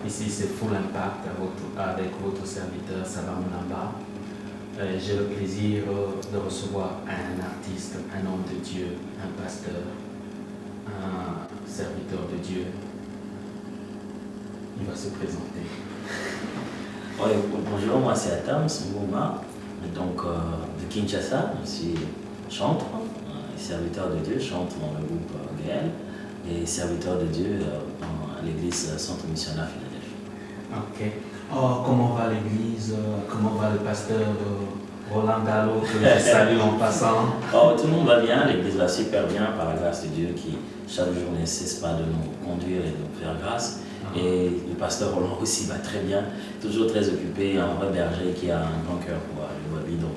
Ici, c'est Full Impact avec votre serviteur Sabah Mounamba. J'ai le plaisir de recevoir un artiste, un homme de Dieu, un pasteur, un serviteur de Dieu. Il va se présenter. Oui, bonjour, moi c'est Atam Smouma, donc de Kinshasa. Je suis chantre, serviteur de Dieu, chante dans le groupe GL et serviteur de Dieu à l'église Centre Missionnaire Philadelphie. Ok. Oh, comment va l'église? Comment va le pasteur Roland Gallo, que je salue en passant? Oh, tout le monde va bien, l'église va super bien par la grâce de Dieu qui chaque jour ne cesse pas de nous conduire et de nous faire grâce. Et le pasteur Roland aussi va très bien, toujours très occupé, un vrai berger qui a un grand cœur pour le brebis, donc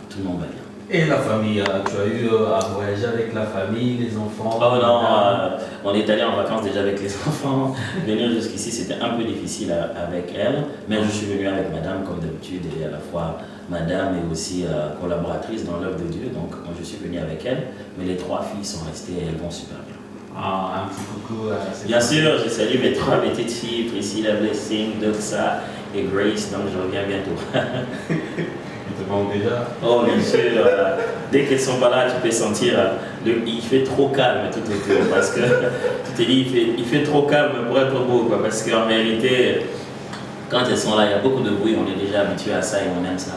tout le monde va bien. Et la famille, tu as eu à voyager avec la famille, les enfants? Oh non, on est allé en vacances déjà avec les enfants. Venir jusqu'ici, c'était un peu difficile avec elle, mais je suis venu avec madame comme d'habitude, et à la fois madame et aussi collaboratrice dans l'œuvre de Dieu, donc moi je suis venu avec elle, mais les trois filles sont restées et elles vont super bien. Ah, un petit coucou. Bien sûr, je salue mes trois petites filles, Priscilla, Blessing, Doxa et Grace, donc je reviens bientôt. Ils te manquent déjà? Oh bien sûr, dès qu'elles sont pas là, tu peux sentir, il fait trop calme tout autour, parce que tu te dis, il fait trop calme pour être beau, quoi, parce qu'en réalité, quand elles sont là, il y a beaucoup de bruit, on est déjà habitué à ça et on aime ça.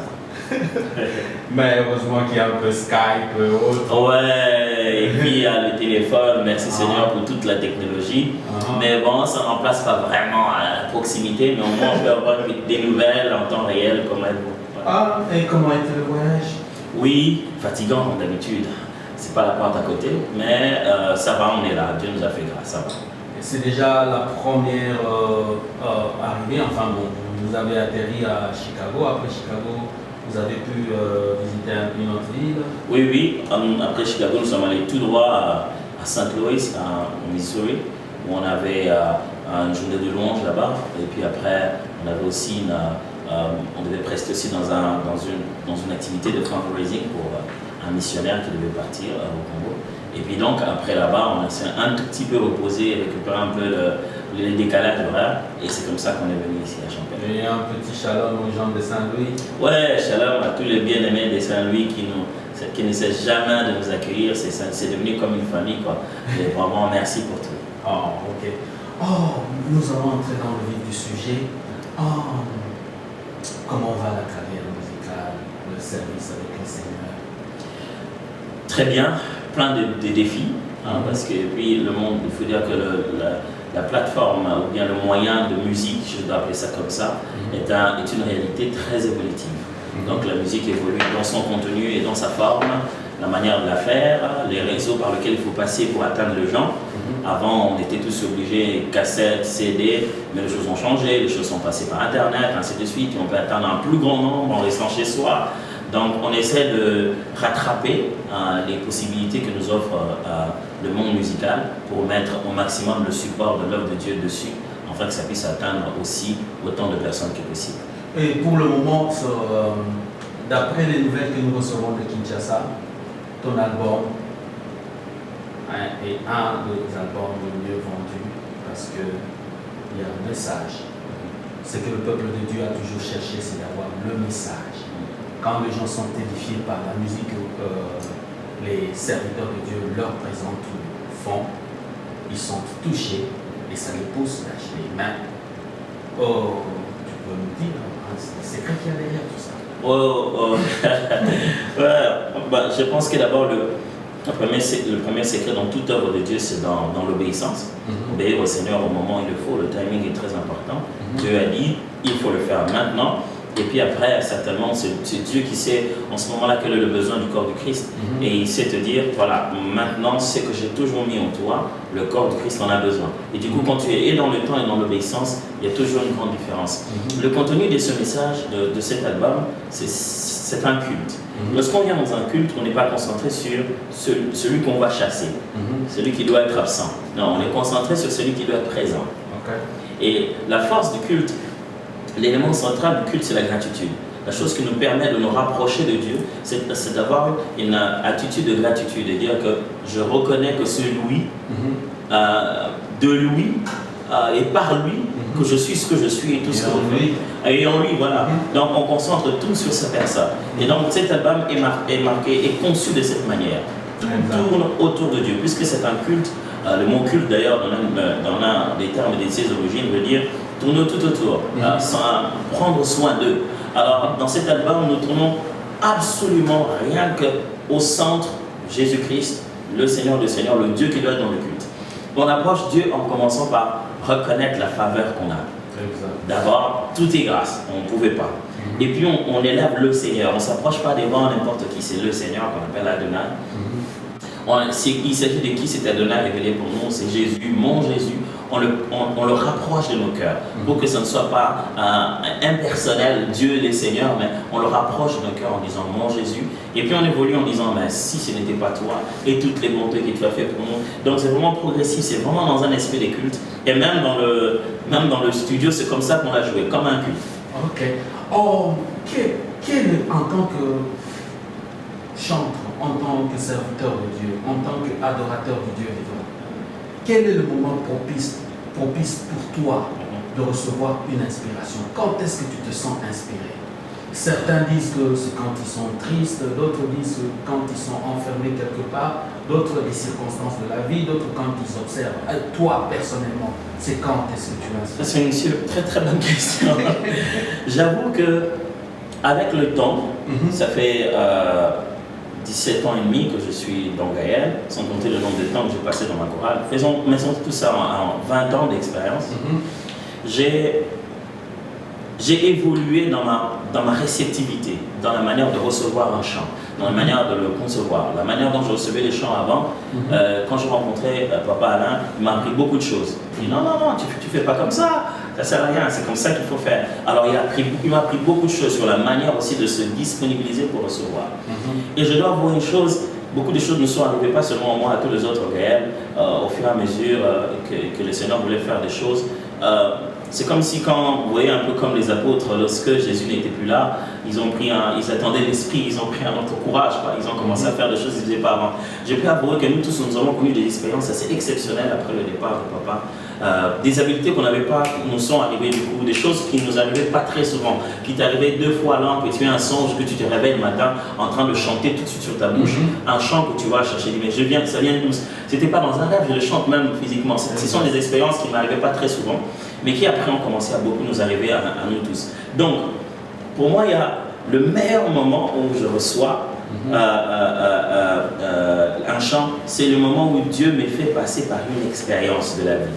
Mais heureusement qu'il y a un peu Skype, autre. Ouais, et puis il y a le téléphone, merci Seigneur pour toute la technologie. Mais bon, ça ne remplace pas vraiment à la proximité, mais au moins on peut avoir des nouvelles en temps réel comme elles. Ah, et comment était le voyage? Oui, fatigant comme d'habitude. C'est pas la porte à côté, mais ça va, on est là. Dieu nous a fait grâce, ça va. C'est déjà la première arrivée, enfin bon, vous avez atterri à Chicago. Après Chicago, vous avez pu visiter une autre ville? Oui, oui. Après Chicago, nous sommes allés tout droit à St. Louis, au Missouri, où on avait une journée de louange là-bas. Et puis après, on avait aussi on devait prester aussi dans une activité de fundraising pour un missionnaire qui devait partir au Congo. Et puis donc, après là-bas, on s'est un tout petit peu reposé, récupéré un peu le décalage horaire. Et c'est comme ça qu'on est venu ici à Champagne. Et un petit shalom aux gens de Saint-Louis? Ouais, shalom à tous les bien-aimés de Saint-Louis qui ne cessent jamais de nous accueillir. C'est devenu comme une famille, quoi. Et vraiment, merci pour tout. Oh, ok. Oh, nous allons entrer dans le vif du sujet. Oh, comment va la carrière musicale, le service avec le Seigneur? Très bien, plein de défis, parce que puis le monde, il faut dire que la plateforme ou bien le moyen de musique, je dois appeler ça comme ça, est une réalité très évolutive. Donc la musique évolue dans son contenu et dans sa forme, la manière de la faire, les réseaux par lesquels il faut passer pour atteindre les gens. Avant, on était tous obligés, cassettes, CD, mais les choses ont changé, les choses sont passées par Internet, ainsi de suite, et on peut atteindre un plus grand nombre en restant chez soi. Donc on essaie de rattraper les possibilités que nous offre le monde musical pour mettre au maximum le support de l'œuvre de Dieu dessus, afin que ça puisse atteindre aussi autant de personnes que possible. Et pour le moment, d'après les nouvelles que nous recevons de Kinshasa, ton album est un des albums les mieux vendus parce qu'il y a un message. Ce que le peuple de Dieu a toujours cherché, c'est d'avoir le message. Quand les gens sont édifiés par la musique que les serviteurs de Dieu leur présentent ou font, ils sont touchés et ça les pousse à lâcher les mains. Oh, tu peux nous dire, c'est le secret qu'il y a derrière tout ça? Oh. Ouais, je pense que d'abord le premier secret dans toute œuvre de Dieu, c'est dans l'obéissance. Obéir au Seigneur au moment où il le faut, le timing est très important. Dieu a dit, il faut le faire maintenant. Et puis après, certainement, c'est Dieu qui sait en ce moment-là quel est le besoin du corps du Christ. Et il sait te dire, voilà, maintenant, ce que j'ai toujours mis en toi, le corps du Christ en a besoin. Et du coup, quand tu es dans le temps et dans l'obéissance, il y a toujours une grande différence. Le contenu de ce message, de cet album, c'est un culte. Lorsqu'on vient dans un culte, on n'est pas concentré sur celui qu'on va chasser, celui qui doit être absent. Non, on est concentré sur celui qui doit être présent. Et la force du culte, l'élément central du culte, c'est la gratitude. La chose qui nous permet de nous rapprocher de Dieu, c'est d'avoir une attitude de gratitude, de dire que je reconnais que c'est lui, de lui et par lui, que je suis ce que je suis et tout ce que je fais. Et en lui, voilà. Donc on concentre tout sur cette personne. Et donc cet album est marqué, est conçu de cette manière. Tout tourne autour de Dieu, puisque c'est un culte. Le mot culte d'ailleurs, dans l'un des termes de ses origines, veut dire tourner tout autour, prendre soin d'eux. Alors dans cet album, nous tournons absolument rien qu'au centre, Jésus-Christ, le Seigneur des Seigneurs, le Dieu qui doit être dans le culte. On approche Dieu en commençant par reconnaître la faveur qu'on a. D'abord, tout est grâce, on ne pouvait pas. Et puis on élève le Seigneur, on ne s'approche pas devant n'importe qui, c'est le Seigneur qu'on appelle Adonai. Il s'agit de qui cet Adonai révélé pour nous, c'est Jésus, mon Jésus. On le rapproche de nos cœurs pour que ce ne soit pas impersonnel, Dieu les Seigneurs, mais on le rapproche de nos cœurs en disant mon Jésus. Et puis on évolue en disant mais si ce n'était pas toi et toutes les bontés que tu as fait pour nous. Donc c'est vraiment progressif, c'est vraiment dans un esprit de culte. Et même dans le studio, c'est comme ça qu'on l'a joué, comme un culte. Ok. Oh, en tant que chantre, en tant que serviteur de Dieu, en tant qu'adorateur de Dieu vivant, quel est le moment propice pour toi de recevoir une inspiration? Quand est-ce que tu te sens inspiré? Certains disent que c'est quand ils sont tristes, d'autres disent que quand ils sont enfermés quelque part, d'autres les circonstances de la vie, d'autres quand ils observent. Toi, personnellement, c'est quand est-ce que tu es inspiré? C'est une très très bonne question. J'avoue que avec le temps, ça fait 17 ans et demi que je suis dans Gaël, sans compter le nombre de temps que j'ai passé dans ma chorale. Faisons tout ça en 20 ans d'expérience. J'ai évolué dans ma réceptivité, dans la manière de recevoir un chant, dans la manière de le concevoir, la manière dont je recevais les chants avant. Quand je rencontrais Papa Alain, il m'a appris beaucoup de choses. Il dit non, tu fais pas comme ça sert à rien, c'est comme ça qu'il faut faire. Alors il m'a appris beaucoup de choses sur la manière aussi de se disponibiliser pour recevoir. Et je dois avouer une chose, beaucoup de choses ne sont arrivées pas seulement à moi, à tous les autres Gaël, au fur et à mesure que le Seigneur voulait faire des choses. C'est comme si quand, vous voyez, un peu comme les apôtres, lorsque Jésus n'était plus là, ils attendaient l'Esprit, ils ont pris un autre courage, quoi. Ils ont commencé à faire des choses qu'ils ne faisaient pas avant. J'ai pu avouer que nous tous, nous avons connu des expériences assez exceptionnelles après le départ de Papa. Des habiletés qu'on n'avait pas nous sont arrivées du coup, des choses qui ne nous arrivaient pas très souvent, qui t'arrivaient 2 fois l'an, que tu as un songe, que tu te réveilles le matin en train de chanter tout de suite sur ta bouche, un chant que tu vas chercher, mais ça vient de nous. C'était pas dans un rêve, je le chante même physiquement. Ce sont des expériences qui ne m'arrivaient pas très souvent, mais qui après ont commencé à beaucoup nous arriver à nous tous. Donc, pour moi, il y a le meilleur moment où je reçois un chant, c'est le moment où Dieu me fait passer par une expérience de la vie.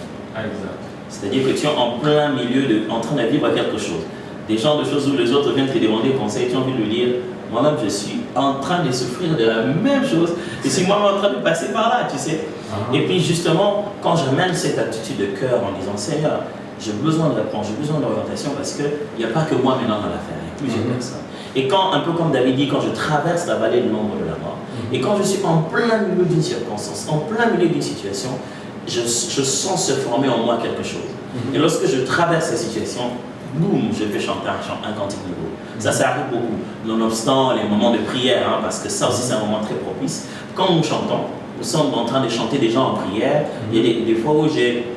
C'est-à-dire que tu es en plein milieu, en train de vivre quelque chose. Des genres de choses où les autres viennent te demander conseil, tu as envie de le dire. Moi-même, je suis en train de souffrir de la même chose. Je suis moi-même en train de passer par là, tu sais. Et puis justement, quand j'amène cette attitude de cœur en disant Seigneur, j'ai besoin de réponse, j'ai besoin d'orientation parce qu'il n'y a pas que moi maintenant dans l'affaire, il y a plusieurs personnes. Et quand, un peu comme David dit, quand je traverse la vallée de l'ombre de la mort, et quand je suis en plein milieu d'une circonstance, en plein milieu d'une situation, je sens se former en moi quelque chose. Et lorsque je traverse cette situation, boum, je vais chanter un cantique nouveau. Ça arrive beaucoup, nonobstant les moments de prière, parce que ça aussi c'est un moment très propice. Quand nous chantons, nous sommes en train de chanter déjà en prière. Il y a des fois où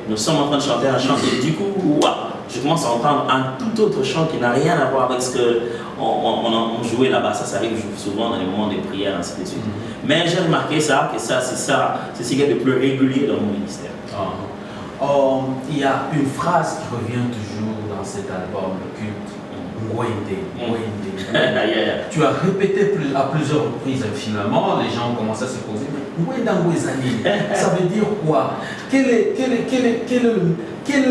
nous sommes en train de chanter un chant et du coup, je commence à entendre un tout autre chant qui n'a rien à voir avec ce qu'on jouait là-bas. Ça arrive souvent dans les moments de prière, ainsi de suite. Mais j'ai remarqué c'est ce qu'il y a de plus régulier dans mon ministère. Il y a une phrase qui revient toujours dans cet album, le culte. Mwende. Tu as répété à plusieurs reprises, finalement, les gens ont commencé à se poser, mais Mwenda Mwezani, ça veut dire quoi? Quel est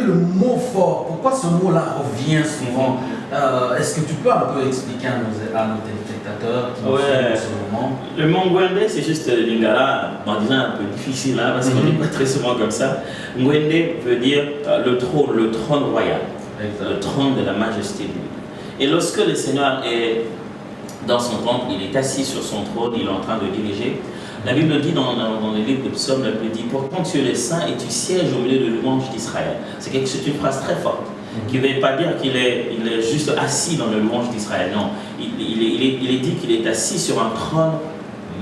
le mot fort? Pourquoi ce mot-là revient souvent? Est-ce que tu peux un peu expliquer à nos téléspectateurs qui nous suivent en ce moment? Le mot Mwende, c'est juste lingala, en disant un peu difficile, parce qu'on n'est pas très souvent comme ça. Mwende veut dire le trône royal, le trône de la majesté de Dieu. Et lorsque le Seigneur est dans son temple, il est assis sur son trône, il est en train de diriger. La Bible dit dans le livre de Psaume, elle dit « Pourtant tu es le saint et tu sièges au milieu de louanges d'Israël ». C'est une phrase très forte, qui ne veut pas dire qu'il est juste assis dans le louange d'Israël. Non, il est dit qu'il est assis sur un trône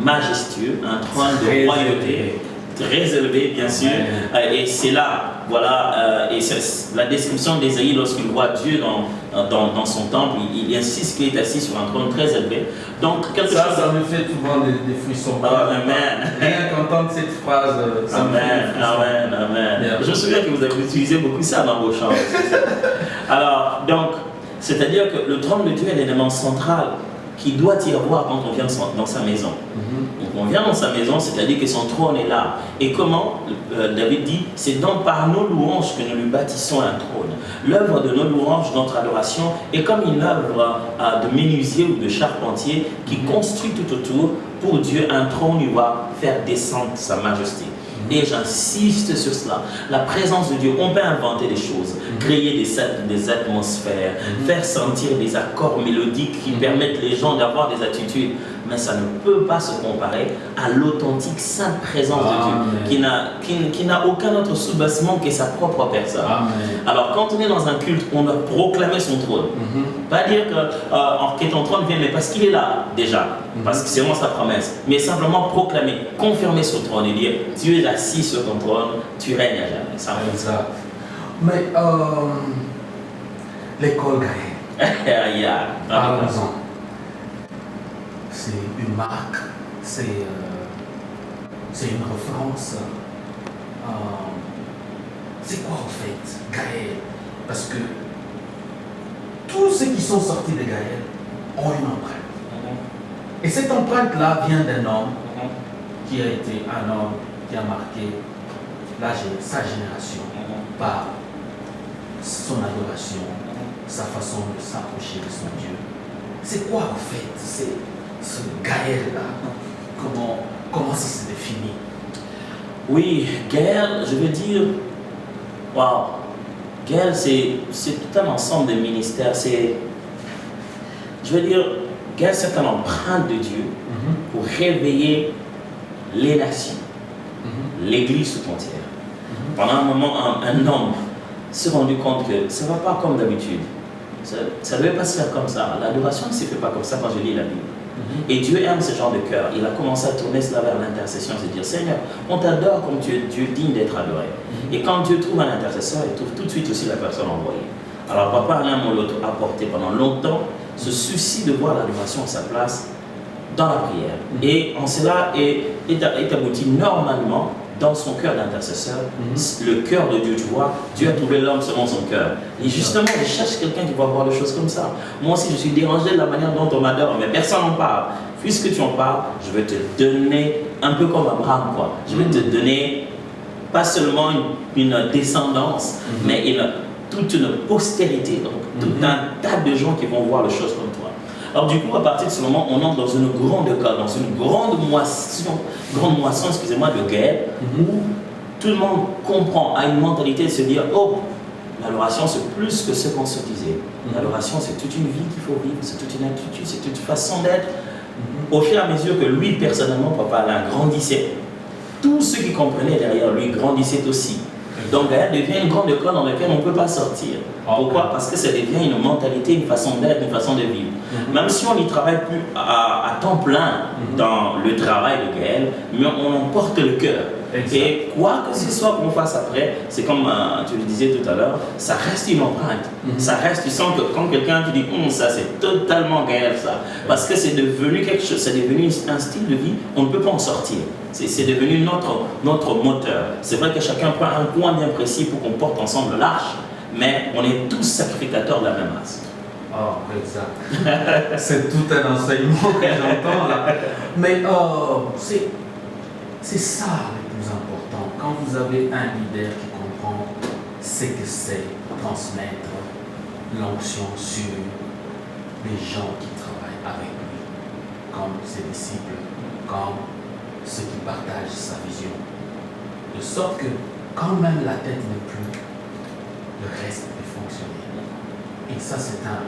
majestueux, un trône de royauté, très élevé bien sûr. Et c'est là, voilà, et c'est la description d'Ésaïe lorsqu'il voit Dieu dans son temple, il insiste qu'il est assis sur un trône très élevé. Donc, quelque chose... Ça me fait souvent des frissons. Amen. Rien qu'entendre cette phrase, ça me fait des frissons. Amen. Yeah. Je me souviens que vous avez utilisé beaucoup ça dans vos chants. Alors, donc, c'est-à-dire que le trône de Dieu est l'élément central qui doit y avoir quand on vient dans sa maison. Donc on vient dans sa maison, c'est-à-dire que son trône est là. Et comment David dit, c'est donc par nos louanges que nous lui bâtissons un trône. L'œuvre de nos louanges, notre adoration, est comme une œuvre de menuisier ou de charpentier qui construit tout autour pour Dieu un trône où il va faire descendre sa majesté. Et j'insiste sur cela. La présence de Dieu, on peut inventer des choses, créer des atmosphères, faire sentir des accords mélodiques qui permettent les gens d'avoir des attitudes. Mais ça ne peut pas se comparer à l'authentique sainte présence de Dieu, qui n'a aucun autre soubassement que sa propre personne. Alors quand on est dans un culte, on doit proclamer son trône. Pas dire que ton trône vient, mais parce qu'il est là déjà, parce que c'est vraiment sa promesse. Mais simplement proclamer, confirmer son trône et dire, tu es assis sur ton trône, tu règnes à jamais. Ça ça. Mais l'école Gaël, parlons-en. C'est une marque, c'est une référence. C'est quoi en fait Gaël? Parce que tous ceux qui sont sortis de Gaël ont une empreinte. Et cette empreinte-là vient d'un homme qui a été un homme qui a marqué sa génération par son adoration, sa façon de s'approcher de son Dieu. C'est quoi en fait ce Gaël-là? Comment ça se définit? Oui, Gaël, je veux dire, waouh, Gaël, c'est tout un ensemble de ministères. Je veux dire, Gaël, c'est une empreinte de Dieu pour réveiller les nations, l'Église tout entière. Pendant un moment, un homme s'est rendu compte que ça ne va pas comme d'habitude. Ça ne devait pas se faire comme ça. L'adoration ne se fait pas comme ça quand je lis la Bible. Et Dieu aime ce genre de cœur. Il a commencé à tourner cela vers l'intercession, se dire, Seigneur, on t'adore comme Dieu digne d'être adoré. Et quand Dieu trouve un intercesseur, il trouve tout de suite aussi la personne envoyée. Alors papa, l'un ou l'autre a porté pendant longtemps ce souci de voir l'adoration à sa place dans la prière. Et en cela est abouti normalement dans son cœur d'intercesseur, le cœur de Dieu, tu vois. Dieu a trouvé l'homme selon son cœur. Et justement, je cherche quelqu'un qui va voir les choses comme ça. Moi aussi, je suis dérangé de la manière dont on m'adore, mais personne n'en parle. Puisque tu en parles, je vais te donner, un peu comme Abraham, quoi. Je vais te donner pas seulement une descendance, mais toute une postérité, donc tout un tas de gens qui vont voir les choses comme toi. Alors du coup, à partir de ce moment, on entre dans une grande école, dans une grande moisson, excusez-moi, de guerre, où tout le monde comprend, a une mentalité de se dire, oh, l'adoration c'est plus que ce qu'on se disait. L'adoration c'est toute une vie qu'il faut vivre, c'est toute une attitude, c'est toute une façon d'être. Au fur et à mesure que lui, personnellement, papa Alain, grandissait, tous ceux qui comprenaient derrière lui grandissaient aussi. Donc Gaël devient une grande école dans laquelle on ne peut pas sortir. Pourquoi? Parce que ça devient une mentalité, une façon d'être, une façon de vivre. Même si on n'y travaille plus à temps plein dans le travail de Gaël, mais on en porte le cœur. Et quoi que ce soit qu'on fasse après, c'est comme tu le disais tout à l'heure, ça reste une empreinte. Ça reste, tu sens que quand quelqu'un te dit ça c'est totalement Gaël ça. Parce que c'est devenu quelque chose, c'est devenu un style de vie, on ne peut pas en sortir. C'est devenu notre moteur. C'est vrai que chacun prend un point bien précis pour qu'on porte ensemble l'arche, mais on est tous sacrificateurs de la même race. Oh, exact. C'est tout un enseignement que j'entends là. Mais c'est ça le plus important. Quand vous avez un leader qui comprend ce que c'est transmettre l'onction sur les gens qui travaillent avec lui, comme ses disciples, comme ceux qui partagent sa vision. De sorte que quand même la tête n'est plus, le reste peut fonctionner. Et ça, c'est un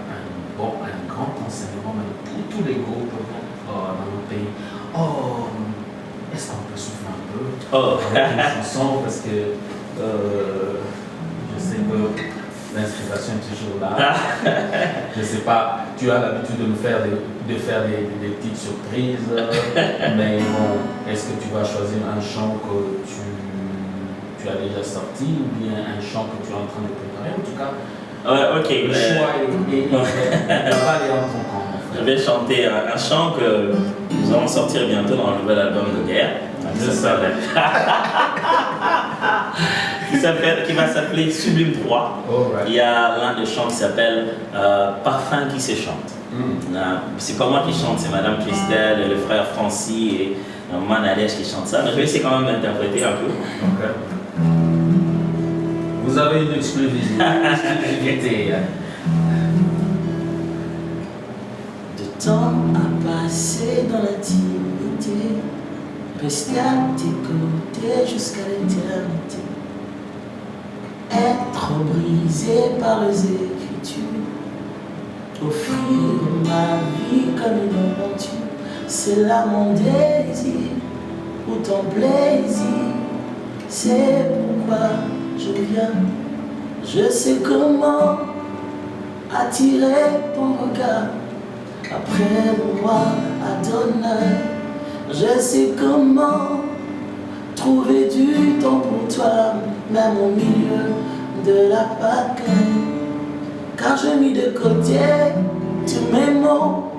grand enseignement même pour tous les groupes dans nos pays. Oh, est-ce qu'on peut souffler un peu avec une chanson? Parce que je sais que l'inspiration est toujours là. Je ne sais pas, tu as l'habitude de faire des petites surprises, mais bon, est-ce que tu vas choisir un chant que tu tu as déjà sorti ou bien un chant que tu es en train de préparer? En tout cas, Ok. le choix est en ton camp. Je vais chanter un chant que nous allons sortir bientôt dans le nouvel album de Guerre. Qui va s'appeler Sublime 3. Right. Il y a l'un des chants qui s'appelle Parfum qui se chante. C'est pas moi qui chante, c'est Madame Christelle, le frère Francis et Maman Nadège qui chante ça. Mais je vais essayer quand même d'interpréter un peu. Okay. Vous avez une exclusivité. De temps à passer dans l'intimité, rester à tes côtés jusqu'à l'éternité. Être brisé par les écritures, offrir ma vie comme une aventure, c'est là mon désir ou ton plaisir. C'est pourquoi je viens, je sais comment attirer ton regard. Après moi, Adonai, je sais comment trouver du temps pour toi, même au milieu de la pagaille. Car j'ai mis de côté tous mes mots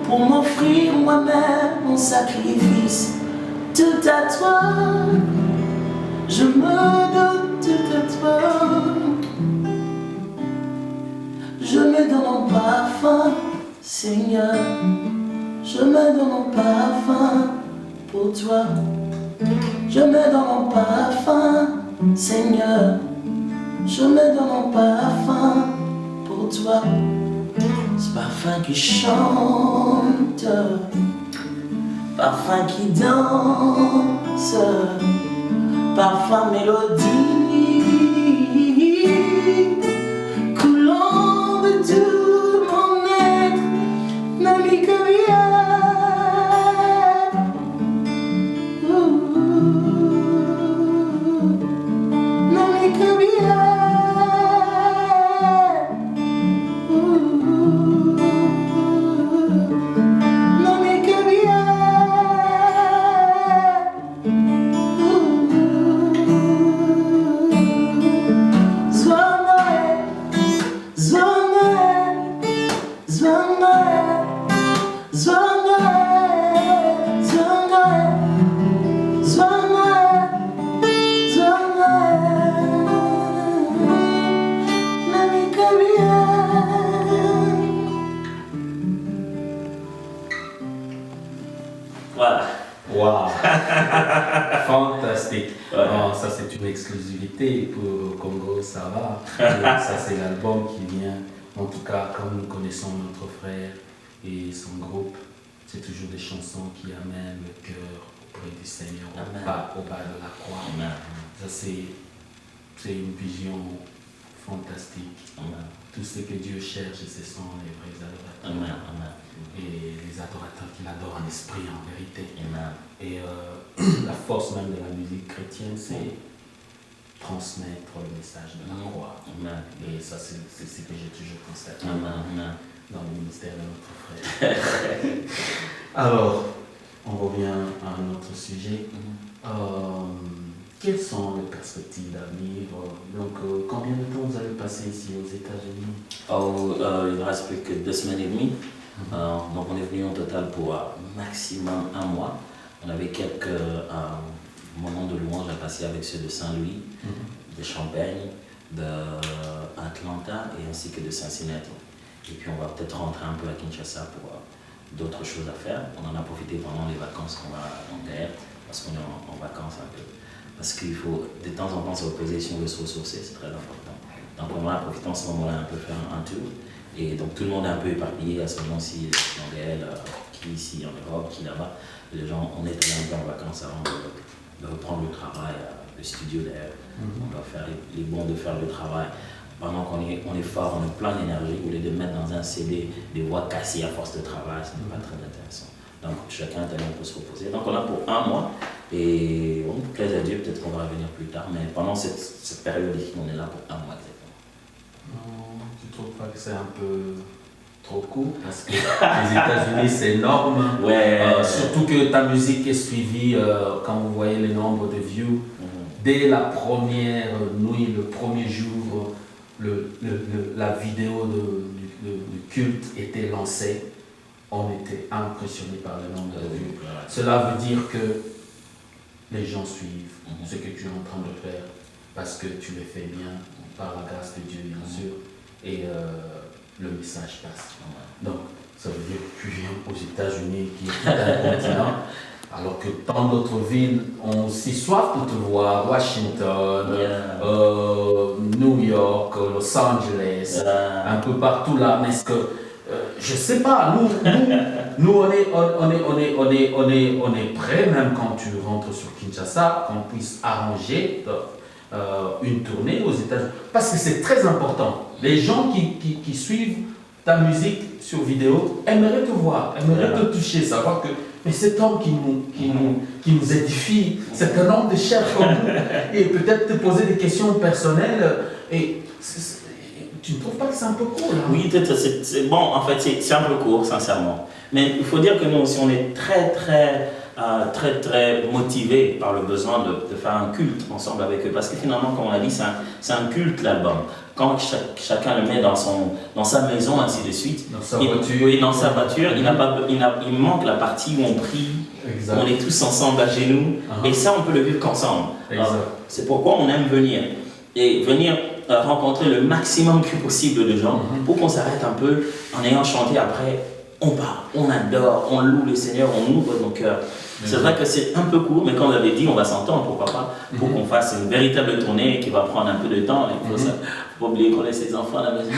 pour m'offrir moi-même mon sacrifice. Tout à toi, je me donne tout à toi. Je me donne en parfum, Seigneur. Je me donne en parfum pour toi. Je me donne en parfum, Seigneur. Je me donne en parfum pour toi. Ce parfum qui chante, parfum qui danse, parfum mélodie, coulant de tout mon être, n'ami que rien. N'ami que rien. N'ami que rien. Voilà. Wow. Fantastique. Ouais. Oh, ça c'est une exclusivité pour Congo, ça va. Et ça c'est l'album qui vient. En tout cas, comme nous connaissons notre frère et son groupe, c'est toujours des chansons qui amènent le cœur auprès du Seigneur, au bas de la croix. Amen. Ça c'est une vision fantastique. Amen. Tout ce que Dieu cherche, ce sont les vrais adorateurs. Amen. Amen. Et les adorateurs qui l'adorent en esprit, en vérité. Amen. Et la force même de la musique chrétienne, c'est transmettre le message de la croix. Amen. Et ça, c'est ce que j'ai toujours constaté Amen. dans le ministère de notre frère. Alors, on revient à notre sujet. Quelles sont les perspectives d'avenir? Donc, combien de temps vous allez passer ici aux États-Unis? Il ne reste plus que 2 semaines et demie. Donc on est venu en total pour maximum 1 mois. On avait quelques moments de louange à passer avec ceux de Saint-Louis, de Champagne, d'Atlanta et ainsi que de Cincinnati. Et puis on va peut-être rentrer un peu à Kinshasa pour d'autres choses à faire. On en a profité pendant les vacances qu'on va en guerre, parce qu'on est en vacances un peu. Parce qu'il faut de temps en temps se reposer si on veut se ressourcer, c'est très important. Donc on va profiter en ce moment-là un peu faire un tour. Et donc tout le monde est un peu éparpillé à ce moment-ci en Gaël, qui ici en Europe, qui là-bas. Les gens, on est allé un peu en vacances avant de reprendre le travail, le studio d'ailleurs. On va faire les bons de faire le travail. Pendant qu'on est fort, on est plein d'énergie, au lieu de mettre dans un CD des voix cassées à force de travail, ce n'est pas très intéressant. Donc chacun est allé un peu se reposer. Donc on a pour 1 mois, et on plaise à Dieu, peut-être qu'on va revenir plus tard, mais pendant cette période ici, on est là pour 1 mois exactement. Non, tu ne trouves pas que c'est un peu trop court? Parce que les États-Unis, c'est énorme. Ouais. Surtout que ta musique est suivie, quand vous voyez les nombres de views, dès la première nuit, le premier jour, la vidéo du culte était lancée, on était impressionné par le nombre de vues. Cela veut dire que les gens suivent ce que tu es en train de faire parce que tu le fais bien, par la grâce de Dieu, bien sûr, et le message passe. Donc, ça veut dire que tu viens aux États-Unis, qui est tout un continent, alors que tant d'autres villes ont aussi soif de te voir, Washington, New York, Los Angeles, un peu partout là. Mais est-ce que, je sais pas, nous on est prêts, même quand tu rentres sur Kinshasa, qu'on puisse arranger une tournée aux États-Unis. Parce que c'est très important. Les gens qui suivent ta musique sur vidéo aimeraient te voir, aimeraient te toucher, savoir que mais cet homme qui nous édifie, c'est un homme de chair comme nous, et peut-être te poser des questions personnelles. Et tu ne trouves pas que c'est un peu court là? Oui, c'est bon, en fait, c'est un peu court, sincèrement. Mais il faut dire que nous aussi, on est très motivés par le besoin de faire un culte ensemble avec eux. Parce que finalement, comme on a dit, c'est un culte l'album. Quand chacun le met dans sa maison, ainsi de suite, dans sa voiture, il manque la partie où on prie, où on est tous ensemble à genoux, et ça on peut le vivre qu'ensemble. C'est pourquoi on aime venir, et venir rencontrer le maximum que possible de gens, pour qu'on s'arrête un peu, en ayant chanté après, on part, on adore, on loue le Seigneur, on ouvre nos cœurs. C'est vrai que c'est un peu court, mais comme on l'avait dit, on va s'entendre, pourquoi pas, pour qu'on fasse une véritable tournée qui va prendre un peu de temps. Il faut pas oublier qu'on laisse les enfants à la maison.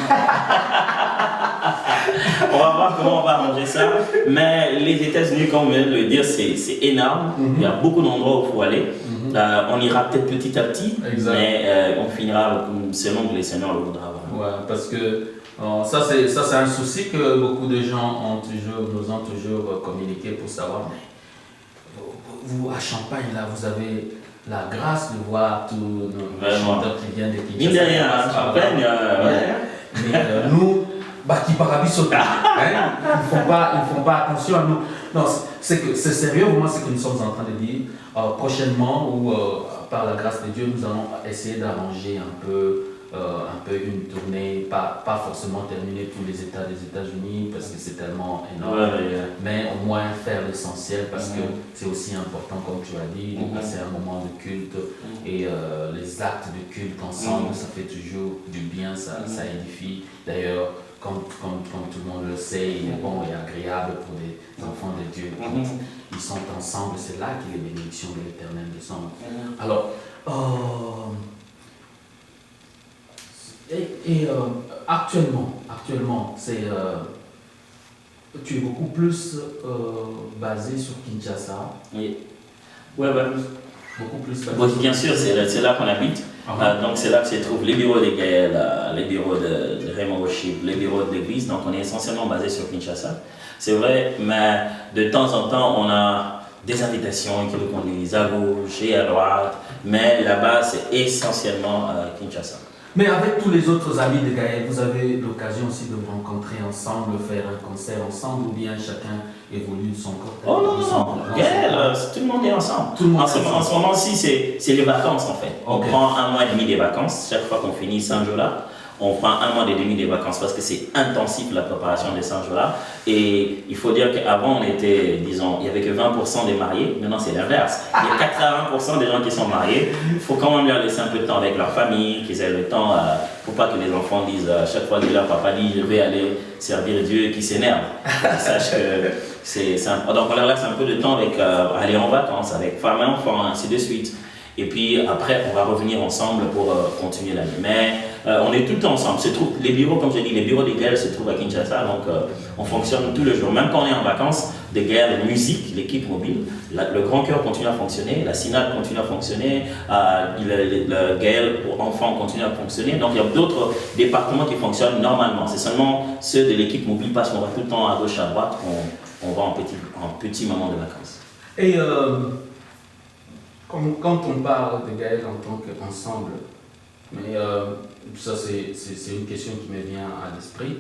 On va voir comment on va arranger ça. Mais les États-Unis, comme on vient de le dire, c'est énorme. Il y a beaucoup d'endroits où il faut aller. On ira peut-être petit à petit, mais on finira selon que les Seigneurs le voudra. Ouais, parce que ça c'est un souci que beaucoup de gens nous ont toujours communiqué pour savoir. Vous, à Champagne, là, vous avez la grâce de voir tous nos chanteurs qui viennent de Kinshasa. Mine de rien, à Champagne, mais nous, qui parabisota, ils font pas attention à nous. Non, c'est sérieux, moi, ce que nous sommes en train de dire. Prochainement, ou par la grâce de Dieu, nous allons essayer d'arranger un peu une tournée, pas forcément terminer tous les États des États-Unis parce que c'est tellement énorme, mais au moins faire l'essentiel parce que c'est aussi important, comme tu as dit, de passer un moment de culte et les actes de culte ensemble, ça fait toujours du bien, ça édifie. D'ailleurs, comme tout le monde le sait, il est bon et agréable pour les enfants de Dieu. Ils sont ensemble, c'est là que les bénédictions de l'Éternel descendent. Alors, actuellement, tu es beaucoup plus basé sur Kinshasa. Oui. Beaucoup plus basé. Bon, bien sûr, c'est là qu'on habite. Donc c'est là que se trouvent les bureaux des Gaël, les bureaux de Raymond Worship, les bureaux de l'église. Donc on est essentiellement basé sur Kinshasa. C'est vrai, mais de temps en temps, on a des invitations qui nous conduisent à gauche et à droite. Mais là-bas, c'est essentiellement Kinshasa. Mais avec tous les autres amis de Gaël, vous avez l'occasion aussi de vous rencontrer ensemble, faire un concert ensemble, ou bien chacun évolue de son côté? Oh non, Gaël, tout le monde est ensemble. En ce moment-ci, c'est les vacances en fait. On prend un mois et demi des vacances, chaque fois qu'on finit Saint-Jola. On prend un mois et demi des vacances parce que c'est intensif la préparation des Saint-Jola. Et il faut dire qu'avant, on était, disons, il n'y avait que 20% des mariés. Maintenant, c'est l'inverse. Il y a 80% des gens qui sont mariés. Il faut quand même leur laisser un peu de temps avec leur famille, qu'ils aient le temps, pour pas que les enfants disent à chaque fois que leur papa dit je vais aller servir Dieu, qu'ils s'énervent. Ils sachent que donc on leur laisse un peu de temps avec aller en vacances, avec femme et enfants, ainsi de suite. Et puis après, on va revenir ensemble pour continuer l'année. Mais on est tout le temps ensemble. Les bureaux, comme je dis, les bureaux des Gaël se trouvent à Kinshasa, donc on fonctionne tous les jours. Même quand on est en vacances, des Gaël musique, l'équipe mobile, le grand cœur continue à fonctionner, la SINAD continue à fonctionner, le Gaël pour enfants continue à fonctionner. Donc il y a d'autres départements qui fonctionnent normalement. C'est seulement ceux de l'équipe mobile parce qu'on va tout le temps à gauche, à droite, on va en petit moment de vacances. Et quand on parle de Gaël en tant qu'ensemble, mais ça c'est une question qui me vient à l'esprit.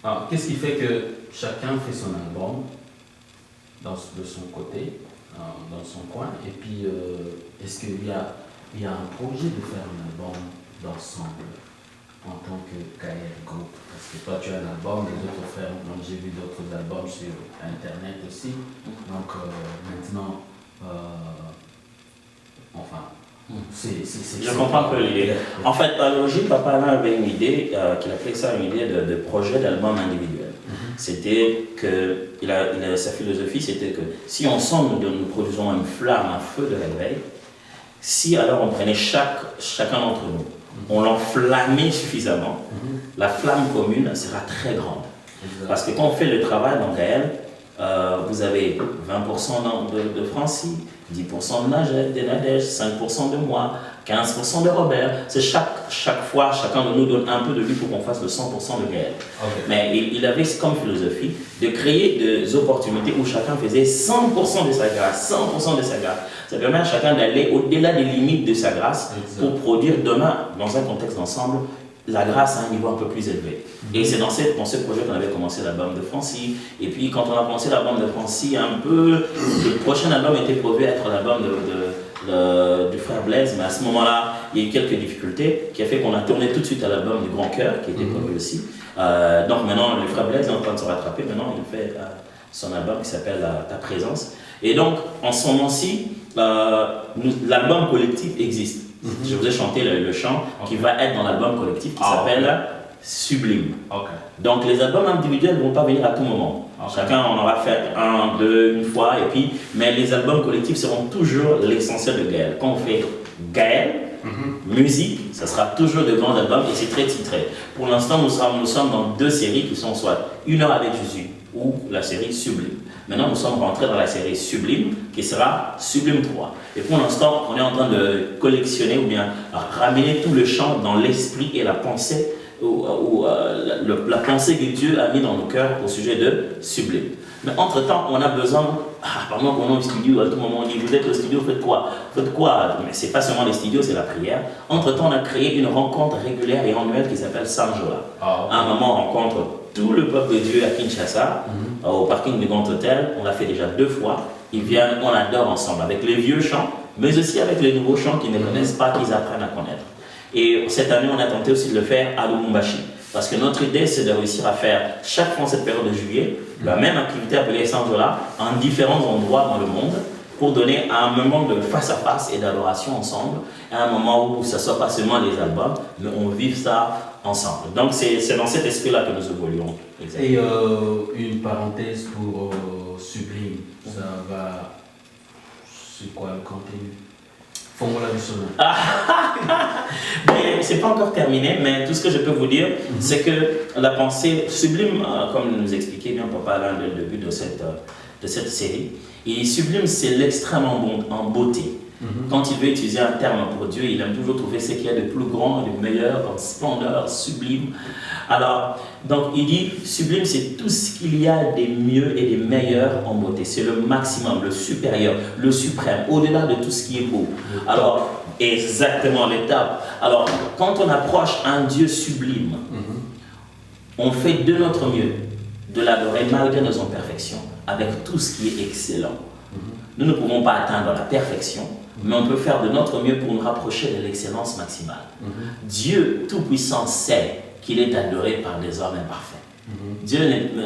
Alors, qu'est-ce qui fait que chacun fait son album de son côté, dans son coin, et puis est-ce qu'il y a il y a un projet de faire un album d'ensemble en tant que Gaël Group. Parce que toi, tu as un album, les autres frères, donc j'ai vu d'autres albums sur Internet aussi. Donc maintenant, enfin, je comprends un peu l'idée. En fait, à l'origine, Papa Alain avait une idée, qu'il appelait ça une idée de projet d'album individuel. C'était que, sa philosophie, c'était que si ensemble nous produisons une flamme, un feu de réveil, si alors on prenait chacun d'entre nous, on l'enflammait suffisamment, la flamme commune sera très grande. Parce que quand on fait le travail dans Gaël, vous avez 20% de Francis, 10% de Nadège, 5% de moi, 15% de Robert. C'est chaque fois, chacun de nous donne un peu de lui pour qu'on fasse le 100% de Gaël. Okay. Mais il avait comme philosophie de créer des opportunités où chacun faisait 100% de sa grâce, 100% de sa grâce. Ça permet à chacun d'aller au-delà des limites de sa grâce pour produire demain, dans un contexte d'ensemble, la grâce à un niveau un peu plus élevé. Et c'est dans ce projet qu'on avait commencé l'album de Francis. Et puis quand on a commencé l'album de Francis, le prochain album était prévu être l'album du frère Blaise, mais à ce moment-là, il y a eu quelques difficultés qui a fait qu'on a tourné tout de suite à l'album du Grand Cœur, qui était prévu aussi. Donc maintenant, le frère Blaise est en train de se rattraper. Maintenant, il fait son album qui s'appelle Ta Présence. Et donc, en ce moment-ci, l'album collectif existe. Je vous ai chanté le chant qui va être dans l'album collectif qui s'appelle Sublime. Donc les albums individuels ne vont pas venir à tout moment. Chacun en aura fait un, deux, une fois, mais les albums collectifs seront toujours l'essentiel de Gaël. Quand on fait Gaël, musique, ça sera toujours de grands albums et c'est très titré. Pour l'instant, nous sommes dans deux séries qui sont soit Une heure avec Jésus ou la série Sublime. Maintenant, nous sommes rentrés dans la série Sublime, qui sera Sublime 3. Et pour l'instant, on est en train de collectionner ou bien ramener tout le chant dans l'esprit et la pensée, la pensée que Dieu a mis dans nos cœurs au sujet de Sublime. Mais entre-temps, on a besoin, pendant qu'on est au studio, à tout moment, on dit, vous êtes au studio, faites quoi? Faites quoi? Mais ce n'est pas seulement les studios, c'est la prière. Entre-temps, on a créé une rencontre régulière et annuelle qui s'appelle Sanjola. À un moment, on rencontre tout le peuple de Dieu à Kinshasa, au parking du Grand Hôtel. On l'a fait déjà 2 fois. Ils viennent, on adore ensemble, avec les vieux chants, mais aussi avec les nouveaux chants qu'ils ne connaissent pas, qu'ils apprennent à connaître. Et cette année, on a tenté aussi de le faire à Lubumbashi. Parce que notre idée, c'est de réussir à faire, chaque fois cette période de juillet, la même activité appelée Sanjola, en différents endroits dans le monde, pour donner un moment de face-à-face et d'adoration ensemble, à un moment où ça ne soit pas seulement les albums, mais on vive ça ensemble. Donc c'est dans cet esprit-là que nous évoluons. Et une parenthèse pour Sublime, ça va... C'est quoi le contenu? Fongola du Soleil. Mais c'est pas encore terminé, mais tout ce que je peux vous dire, c'est que la pensée Sublime, comme nous expliquait bien Papa Alain dès le début de cette série, et Sublime, c'est l'extrême en beauté. Quand il veut utiliser un terme pour Dieu, il aime toujours trouver ce qu'il y a de plus grand, de meilleur, en splendeur, sublime. Alors, donc il dit, sublime, c'est tout ce qu'il y a des mieux et des meilleurs en beauté. C'est le maximum, le supérieur, le suprême, au-delà de tout ce qui est beau. Alors, exactement, l'étape. Alors, quand on approche un Dieu sublime, on fait de notre mieux de l'adorer malgré nos imperfections, avec tout ce qui est excellent. Nous ne pouvons pas atteindre la perfection, mais on peut faire de notre mieux pour nous rapprocher de l'excellence maximale. Dieu Tout-Puissant sait qu'il est adoré par des hommes imparfaits. Dieu,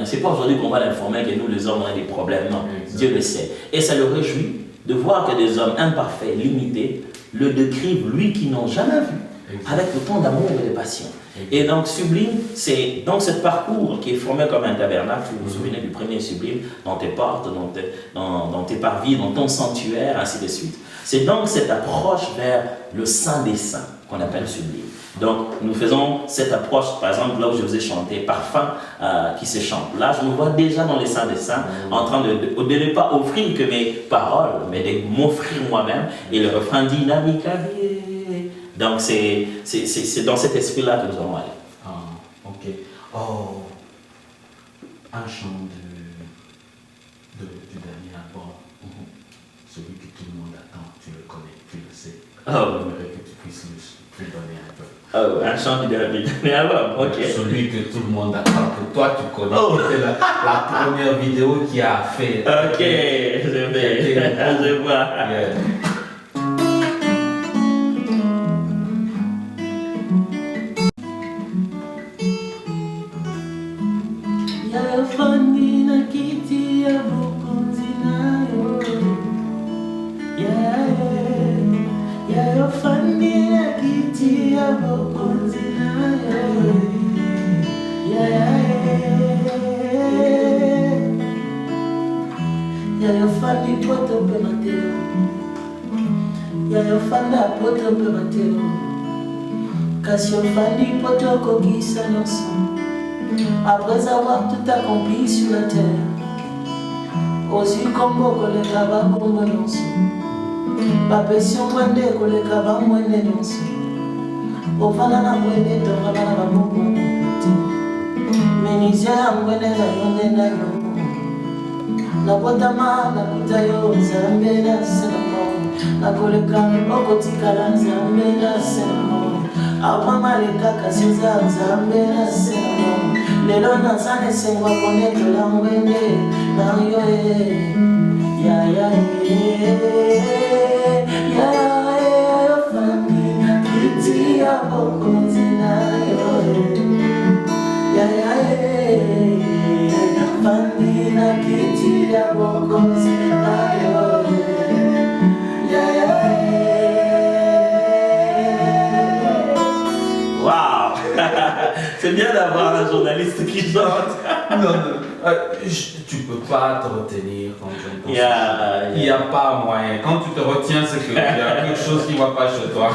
c'est pas aujourd'hui qu'on va l'informer que nous, les hommes, on a des problèmes. Non, Dieu le sait. Et ça le réjouit de voir que des hommes imparfaits, limités, le décrivent, lui qui n'ont jamais vu, avec autant d'amour et de passion. Et donc Sublime, c'est donc ce parcours qui est formé comme un tabernacle. Vous vous souvenez du premier Sublime, dans tes portes, dans tes parvis, dans ton sanctuaire, ainsi de suite. C'est donc cette approche vers le Saint des Saints qu'on appelle Sublime. Donc nous faisons cette approche, par exemple là où je vous ai chanté Parfum qui se chante. Là je me vois déjà dans les Saints des Saints en train de ne pas offrir que mes paroles, mais de m'offrir moi-même. Et le refrain dit Namikavier. Donc c'est dans cet esprit-là que nous allons aller. Ok. Oh, un chant du dernier album, celui que tout le monde attend, tu le connais, tu le sais. J'aimerais que tu puisses le donner un peu. Un chant du dernier album, ok. Celui que tout le monde attend, que toi tu connais. C'était la première vidéo qui a fait. Ok, je vois. Yayo fandi na kiti ya bokonzi na yo. Yayo fandi na kiti ya bokonzi na yo. Yayo fandi poto pe mateo. Yayo fanda poto pe mateo. Kasi yo fandi poto kokisa nyonso. Après avoir tout accompli sur la terre, aussi kombo koleka bakombo nyonso, bapesi mwende koleka bamwende nyonso, ovanda na mwende tonga bana bamoko te, menizia ya mwende na yo nde na yo, nakotama nakuta yo nzambe na senamo, nakoleka okotikala nzambe na senamo, apamaleka kasi oza nzambe na senamo. Lelo nazane sengwa konetola mwende na yo yo fandi kiti ya bokonzi na yo fandi na kiti ya bokonzi na yo Wow. C'est bien d'avoir un journaliste qui chante. Non. Tu peux pas te retenir quand tu entends Il n'y a pas moyen. Quand tu te retiens, c'est qu'il y a quelque chose qui ne va pas chez toi.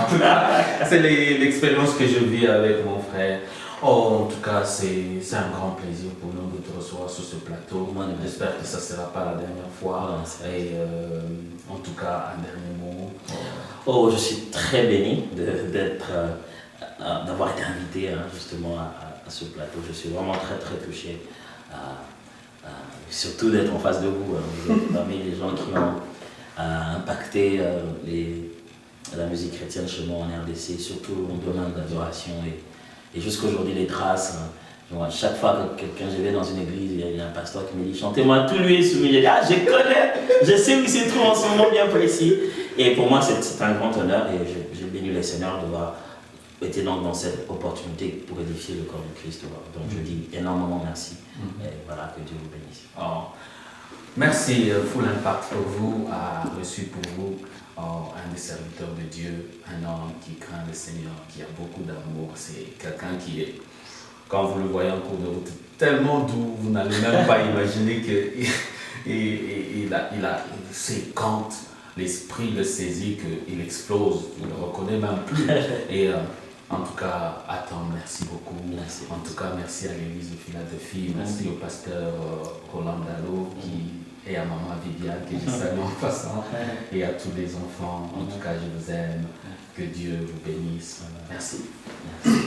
C'est l'expérience que je vis avec mon frère. Oh, en tout cas, c'est un grand plaisir pour nous de te recevoir sur ce plateau. J'espère que ça ne sera pas la dernière fois. Et en tout cas, un dernier mot. Oh, je suis très béni d'avoir été invité justement à ce plateau. Je suis vraiment très très touché, surtout d'être en face de vous. Vous êtes parmi les gens qui ont impacté la musique chrétienne chez moi en RDC, surtout en domaine d'adoration. Et jusqu'aujourd'hui, les traces. Chaque fois que je vais dans une église, il y a un pasteur qui me dit chantez-moi, tout lui est soumis. Je dis ah, je connais, je sais où il se trouve en ce moment bien précis. Et pour moi, c'est un grand honneur et j'ai béni le Seigneur d'avoir été dans cette opportunité pour édifier le corps de Christ. Donc je dis énormément merci. Et voilà, que Dieu vous bénisse. Oh. Merci, Full Impact pour vous, a reçu pour vous un des serviteurs de Dieu, un homme qui craint le Seigneur, qui a beaucoup d'amour. C'est quelqu'un qui est, quand vous le voyez en cours de route, tellement doux, vous n'allez même pas imaginer qu'il quand l'esprit le saisit, qu'il explose, il ne le reconnaît même plus. Et en tout cas, Adam, merci beaucoup. Merci. En tout cas, merci à l'église de Philadelphie, merci au pasteur Roland Dallot et à maman Viviane que je salue en passant, et à tous les enfants. En tout cas, je vous aime. Que Dieu vous bénisse. Merci. Merci.